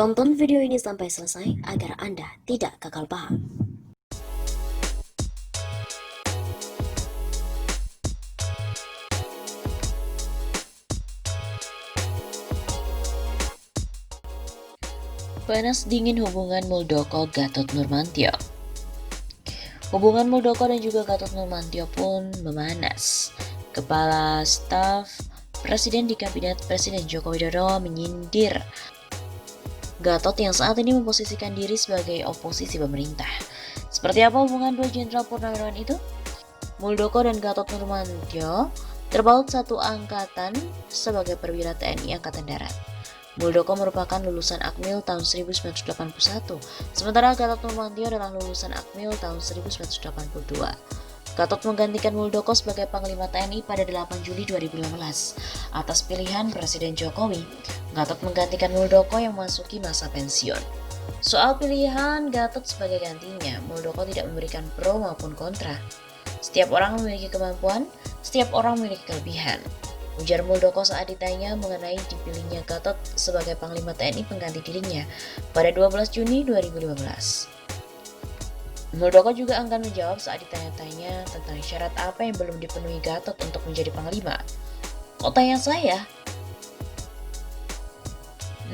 Tonton video ini sampai selesai agar Anda tidak gagal paham. Panas dingin hubungan Muldoko-Gatot Nurmantio. Hubungan Muldoko dan juga Gatot Nurmantio pun memanas. Kepala Staf Presiden di Kabinet Presiden Joko Widodo menyindir Gatot yang saat ini memposisikan diri sebagai oposisi pemerintah. Seperti apa hubungan dua jenderal purnawirawan itu? Muldoko dan Gatot Nurmantio terpaut satu angkatan sebagai perwira TNI Angkatan Darat. Muldoko merupakan lulusan Akmil tahun 1981, sementara Gatot Nurmantio adalah lulusan Akmil tahun 1982. Gatot menggantikan Muldoko sebagai Panglima TNI pada 8 Juli 2015. Atas pilihan Presiden Jokowi, Gatot menggantikan Muldoko yang memasuki masa pensiun. Soal pilihan Gatot sebagai gantinya, Muldoko tidak memberikan pro maupun kontra. Setiap orang memiliki kemampuan, setiap orang memiliki kelebihan. Ujar Muldoko saat ditanya mengenai dipilihnya Gatot sebagai Panglima TNI pengganti dirinya pada 12 Juni 2015. Muldoko juga enggan menjawab saat ditanya-tanya tentang syarat apa yang belum dipenuhi Gatot untuk menjadi Panglima. Kok tanya saya?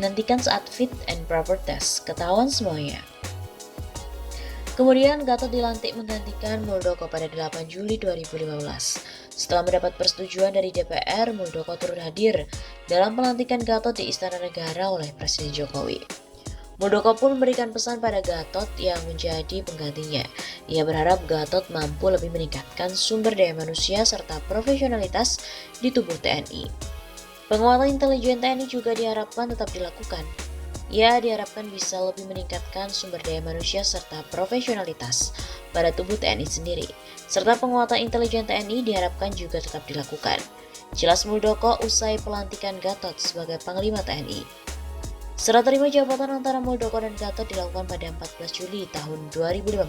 Nantikan saat fit and proper test, ketahuan semuanya. Kemudian Gatot dilantik menggantikan Muldoko pada 8 Juli 2015. Setelah mendapat persetujuan dari DPR, Muldoko turut hadir dalam pelantikan Gatot di Istana Negara oleh Presiden Jokowi. Muldoko pun memberikan pesan pada Gatot yang menjadi penggantinya. Ia berharap Gatot mampu lebih meningkatkan sumber daya manusia serta profesionalitas di tubuh TNI. Penguatan intelijen TNI juga diharapkan tetap dilakukan. Ia diharapkan bisa lebih meningkatkan sumber daya manusia serta profesionalitas pada tubuh TNI sendiri, serta penguatan intelijen TNI diharapkan juga tetap dilakukan. Jelas Muldoko usai pelantikan Gatot sebagai Panglima TNI. Serah terima jabatan antara Muldoko dan Gatot dilakukan pada 14 Juli tahun 2015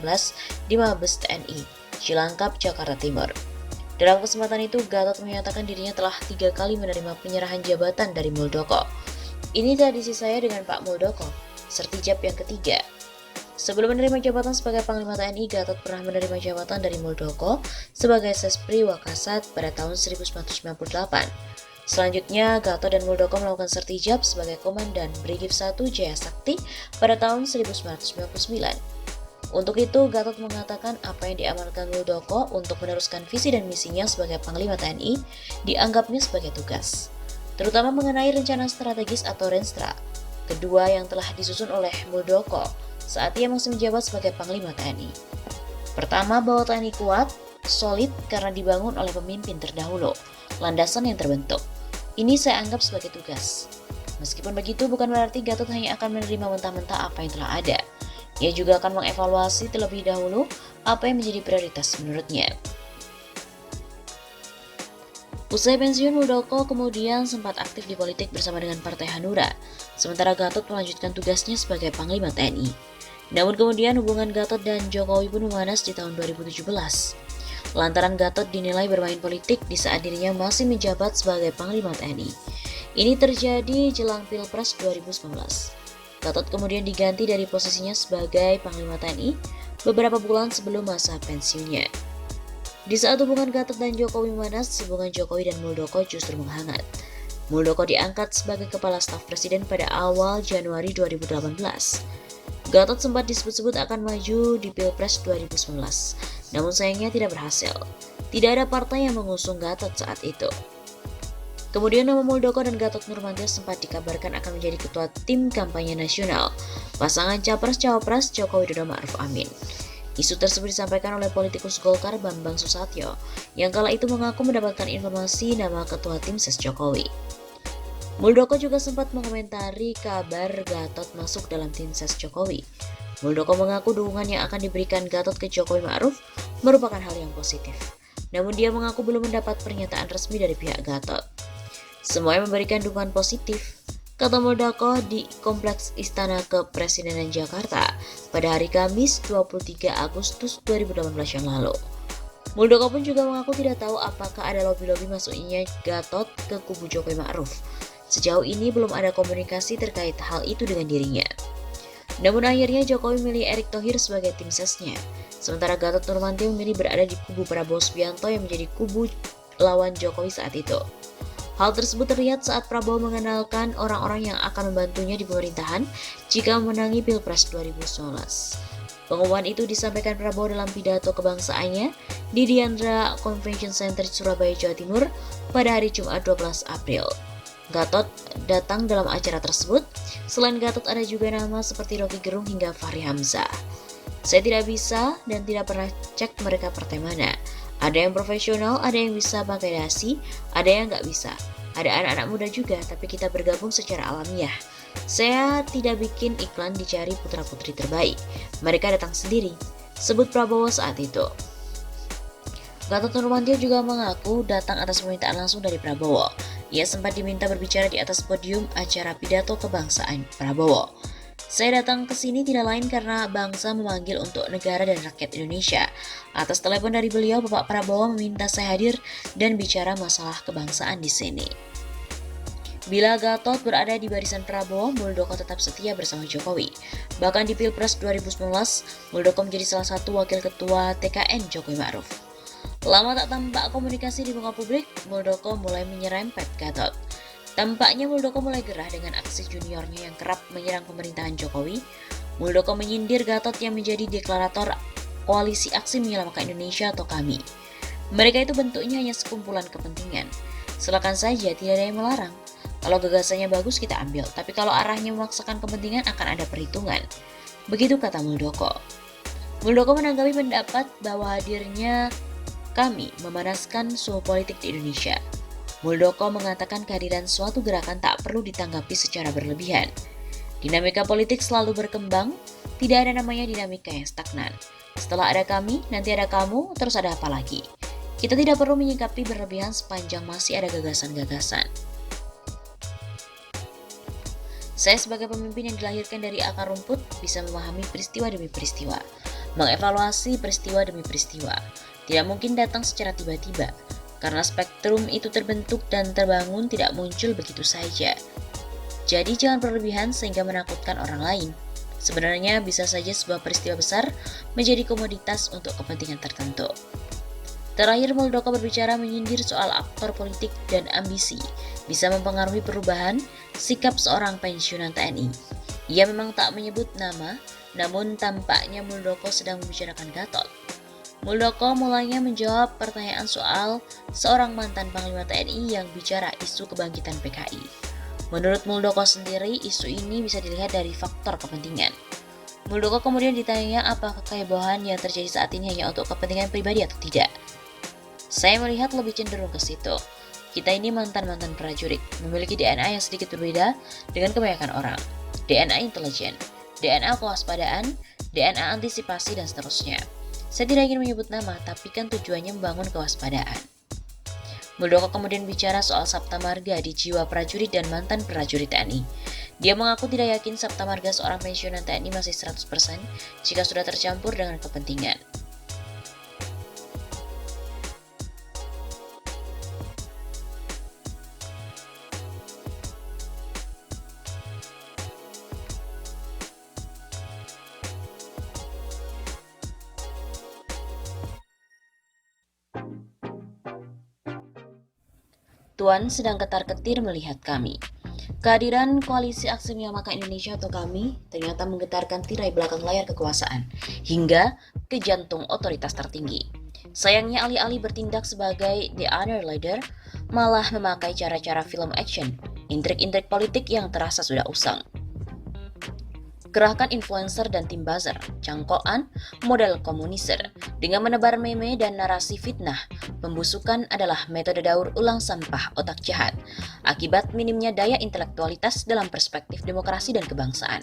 di Mabes TNI, Cilangkap, Jakarta Timur. Dalam kesempatan itu, Gatot menyatakan dirinya telah 3 kali menerima penyerahan jabatan dari Muldoko. Ini tradisi saya dengan Pak Muldoko, sertijab yang ketiga. Sebelum menerima jabatan sebagai Panglima TNI, Gatot pernah menerima jabatan dari Muldoko sebagai Sespri Wakasat pada tahun 1998. Selanjutnya, Gatot dan Muldoko melakukan sertijab sebagai Komandan Brigif 1 Jaya Sakti pada tahun 1999. Untuk itu, Gatot mengatakan apa yang diamankan Muldoko untuk meneruskan visi dan misinya sebagai Panglima TNI dianggapnya sebagai tugas, terutama mengenai rencana strategis atau Renstra, kedua yang telah disusun oleh Muldoko saat ia masih menjabat sebagai Panglima TNI. Pertama, bahwa TNI kuat, solid karena dibangun oleh pemimpin terdahulu, landasan yang terbentuk. Ini saya anggap sebagai tugas. Meskipun begitu, bukan berarti Gatot hanya akan menerima mentah-mentah apa yang telah ada. Ia juga akan mengevaluasi terlebih dahulu apa yang menjadi prioritas menurutnya. Usai pensiun, Muldoko kemudian sempat aktif di politik bersama dengan Partai Hanura, sementara Gatot melanjutkan tugasnya sebagai Panglima TNI. Namun kemudian hubungan Gatot dan Jokowi pun memanas di tahun 2017. Lantaran Gatot dinilai bermain politik di saat dirinya masih menjabat sebagai Panglima TNI. Ini terjadi jelang Pilpres 2019. Gatot kemudian diganti dari posisinya sebagai Panglima TNI beberapa bulan sebelum masa pensiunnya. Di saat hubungan Gatot dan Jokowi memanas, hubungan Jokowi dan Muldoko justru menghangat. Muldoko diangkat sebagai Kepala Staf Presiden pada awal Januari 2018. Gatot sempat disebut-sebut akan maju di Pilpres 2019, namun sayangnya tidak berhasil. Tidak ada partai yang mengusung Gatot saat itu. Kemudian nama Muldoko dan Gatot Nurmantio sempat dikabarkan akan menjadi ketua tim kampanye nasional pasangan Capres-Cawapres Joko Widodo Ma'ruf Amin. Isu tersebut disampaikan oleh politikus Golkar Bambang Susatyo yang kala itu mengaku mendapatkan informasi nama ketua tim ses Jokowi. Muldoko juga sempat mengomentari kabar Gatot masuk dalam tim ses Jokowi. Muldoko mengaku dukungan yang akan diberikan Gatot ke Jokowi Ma'ruf merupakan hal yang positif. Namun dia mengaku belum mendapat pernyataan resmi dari pihak Gatot. Semuanya memberikan dukungan positif. kata Muldoko di Kompleks Istana Kepresidenan Jakarta pada hari Kamis 23 Agustus 2018 yang lalu. Muldoko pun juga mengaku tidak tahu apakah ada lobby-lobby masuknya Gatot ke kubu Jokowi Ma'ruf. Sejauh ini belum ada komunikasi terkait hal itu dengan dirinya. Namun akhirnya Jokowi memilih Erick Thohir sebagai tim sesnya. Sementara Gatot Nurmantio memilih berada di kubu Prabowo Subianto yang menjadi kubu lawan Jokowi saat itu. Hal tersebut terlihat saat Prabowo mengenalkan orang-orang yang akan membantunya di pemerintahan jika memenangi Pilpres 2019. Pengumuman itu disampaikan Prabowo dalam pidato kebangsaannya di Diandra Convention Center Surabaya, Jawa Timur pada hari Jumat 12 April. Gatot datang dalam acara tersebut. Selain Gatot ada juga nama seperti Rocky Gerung hingga Fahri Hamzah. Saya tidak bisa dan tidak pernah cek mereka partai mana. Ada yang profesional, ada yang bisa pakai dasi, ada yang nggak bisa. Ada anak-anak muda juga, tapi kita bergabung secara alamiah. Saya tidak bikin iklan dicari putra-putri terbaik. Mereka datang sendiri, sebut Prabowo saat itu. Gatot Nurmantio juga mengaku datang atas permintaan langsung dari Prabowo. Ia sempat diminta berbicara di atas podium acara pidato kebangsaan Prabowo. Saya datang ke sini tidak lain karena bangsa memanggil untuk negara dan rakyat Indonesia. Atas telepon dari beliau, Bapak Prabowo meminta saya hadir dan bicara masalah kebangsaan di sini. Bila Gatot berada di barisan Prabowo, Muldoko tetap setia bersama Jokowi. Bahkan di Pilpres 2019, Muldoko menjadi salah satu wakil ketua TKN Jokowi Ma'ruf. Lama tak tampak komunikasi di muka publik, Muldoko mulai menyerempet Gatot. Tampaknya Muldoko mulai gerah dengan aksi juniornya yang kerap menyerang pemerintahan Jokowi. Muldoko menyindir Gatot yang menjadi deklarator Koalisi Aksi Menyelamatkan Indonesia atau KAMI. Mereka itu bentuknya hanya sekumpulan kepentingan. Silakan saja, tidak ada yang melarang. Kalau gagasannya bagus kita ambil, tapi kalau arahnya memaksakan kepentingan akan ada perhitungan. Begitu kata Muldoko. Muldoko menanggapi pendapat bahwa hadirnya KAMI memanaskan suhu politik di Indonesia. Muldoko mengatakan kehadiran suatu gerakan tak perlu ditanggapi secara berlebihan. Dinamika politik selalu berkembang, tidak ada namanya dinamika yang stagnan. Setelah ada kami, nanti ada kamu, terus ada apa lagi? Kita tidak perlu menyikapi berlebihan sepanjang masih ada gagasan-gagasan. Saya sebagai pemimpin yang dilahirkan dari akar rumput bisa memahami peristiwa demi peristiwa, mengevaluasi peristiwa demi peristiwa. Tidak mungkin datang secara tiba-tiba, karena spektrum itu terbentuk dan terbangun tidak muncul begitu saja. Jadi jangan berlebihan sehingga menakutkan orang lain. Sebenarnya bisa saja sebuah peristiwa besar menjadi komoditas untuk kepentingan tertentu. Terakhir, Muldoko berbicara menyindir soal aktor politik dan ambisi bisa mempengaruhi perubahan sikap seorang pensiunan TNI. Ia memang tak menyebut nama, namun tampaknya Muldoko sedang membicarakan Gatot. Muldoko mulanya menjawab pertanyaan soal seorang mantan Panglima TNI yang bicara isu kebangkitan PKI. Menurut Muldoko sendiri, isu ini bisa dilihat dari faktor kepentingan. Muldoko kemudian ditanya apakah kehebohan yang terjadi saat ini hanya untuk kepentingan pribadi atau tidak. Saya melihat lebih cenderung ke situ. Kita ini mantan-mantan prajurit, memiliki DNA yang sedikit berbeda dengan kebanyakan orang. DNA intelijen, DNA kewaspadaan, DNA antisipasi, dan seterusnya. Saya tidak ingin menyebut nama, tapi kan tujuannya membangun kewaspadaan. Muldoko kemudian bicara soal Sapta Marga di jiwa prajurit dan mantan prajurit TNI. Dia mengaku tidak yakin Sapta Marga seorang pensiunan TNI masih 100% jika sudah tercampur dengan kepentingan. Tuan sedang ketar-ketir melihat kami. Kehadiran Koalisi Aksi Menyelamatkan Indonesia atau KAMI ternyata menggetarkan tirai belakang layar kekuasaan hingga ke jantung otoritas tertinggi. Sayangnya alih-alih bertindak sebagai the honor leader, malah memakai cara-cara film action, intrik-intrik politik yang terasa sudah usang. Kerahkan influencer dan tim buzzer, cangkokan, model komuniser, dengan menebar meme dan narasi fitnah. Pembusukan adalah metode daur ulang sampah otak jahat, akibat minimnya daya intelektualitas dalam perspektif demokrasi dan kebangsaan.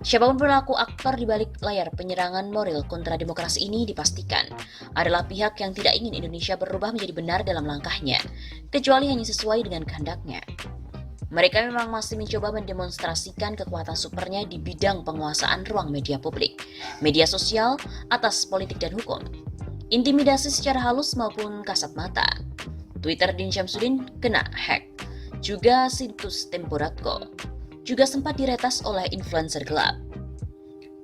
Siapapun perilaku aktor di balik layar penyerangan moral kontra demokrasi ini dipastikan adalah pihak yang tidak ingin Indonesia berubah menjadi benar dalam langkahnya, kecuali hanya sesuai dengan kehendaknya. Mereka memang masih mencoba mendemonstrasikan kekuatan supernya di bidang penguasaan ruang media publik, media sosial, atas politik dan hukum. Intimidasi secara halus maupun kasat mata. Twitter Din Syamsuddin kena hack. Juga situs Tempo.co. Juga sempat diretas oleh influencer gelap.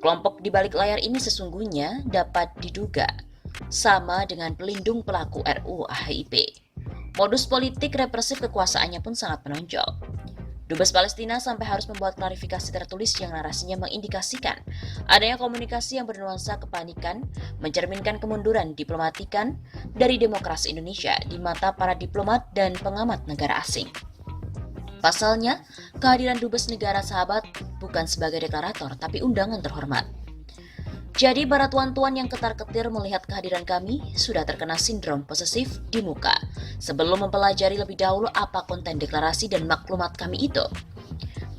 Kelompok di balik layar ini sesungguhnya dapat diduga sama dengan pelindung pelaku RUU HIP. Modus politik represif kekuasaannya pun sangat menonjol. Dubes Palestina sampai harus membuat klarifikasi tertulis yang narasinya mengindikasikan adanya komunikasi yang bernuansa kepanikan, mencerminkan kemunduran diplomatikan dari demokrasi Indonesia di mata para diplomat dan pengamat negara asing. Pasalnya, kehadiran Dubes negara sahabat bukan sebagai deklarator, tapi undangan terhormat. Jadi, para tuan-tuan yang ketar-ketir melihat kehadiran kami sudah terkena sindrom posesif di muka sebelum mempelajari lebih dahulu apa konten deklarasi dan maklumat kami itu.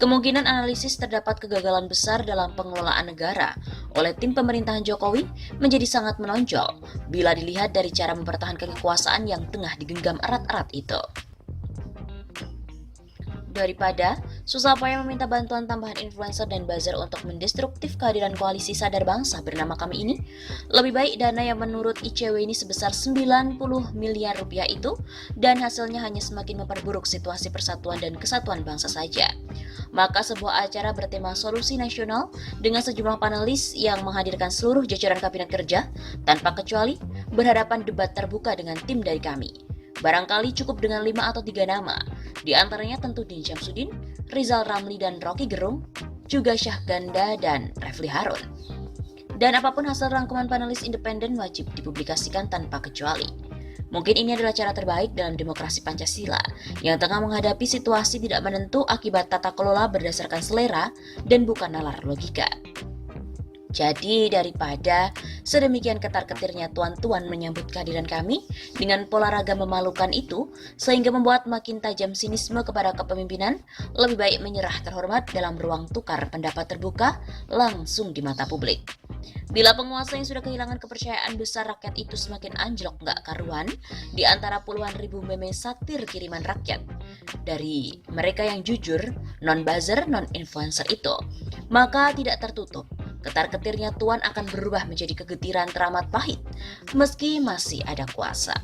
Kemungkinan analisis terdapat kegagalan besar dalam pengelolaan negara oleh tim pemerintahan Jokowi menjadi sangat menonjol bila dilihat dari cara mempertahankan kekuasaan yang tengah digenggam erat-erat itu. Daripada susah payah meminta bantuan tambahan influencer dan buzzer untuk mendestruktif kehadiran koalisi sadar bangsa bernama kami ini, lebih baik dana yang menurut ICW ini sebesar 90 miliar rupiah itu dan hasilnya hanya semakin memperburuk situasi persatuan dan kesatuan bangsa saja. Maka sebuah acara bertema solusi nasional dengan sejumlah panelis yang menghadirkan seluruh jajaran kabinet kerja tanpa kecuali berhadapan debat terbuka dengan tim dari kami. Barangkali cukup dengan 5 atau 3 nama, di antaranya tentu Din Syamsuddin, Rizal Ramli dan Rocky Gerung, juga Syahganda dan Refli Harun. Dan apapun hasil rangkuman panelis independen wajib dipublikasikan tanpa kecuali. Mungkin ini adalah cara terbaik dalam demokrasi Pancasila yang tengah menghadapi situasi tidak menentu akibat tata kelola berdasarkan selera dan bukan nalar logika. Jadi daripada sedemikian ketar-ketirnya tuan-tuan menyambut kehadiran kami dengan pola raga memalukan itu sehingga membuat makin tajam sinisme kepada kepemimpinan, lebih baik menyerah terhormat dalam ruang tukar pendapat terbuka langsung di mata publik. Bila penguasa yang sudah kehilangan kepercayaan besar rakyat itu semakin anjlok gak karuan di antara puluhan ribu meme satir kiriman rakyat dari mereka yang jujur, non-buzzer, non-influencer itu, maka tidak tertutup ketar-ketirnya tuan akan berubah menjadi kegetiran teramat pahit meski masih ada kuasa.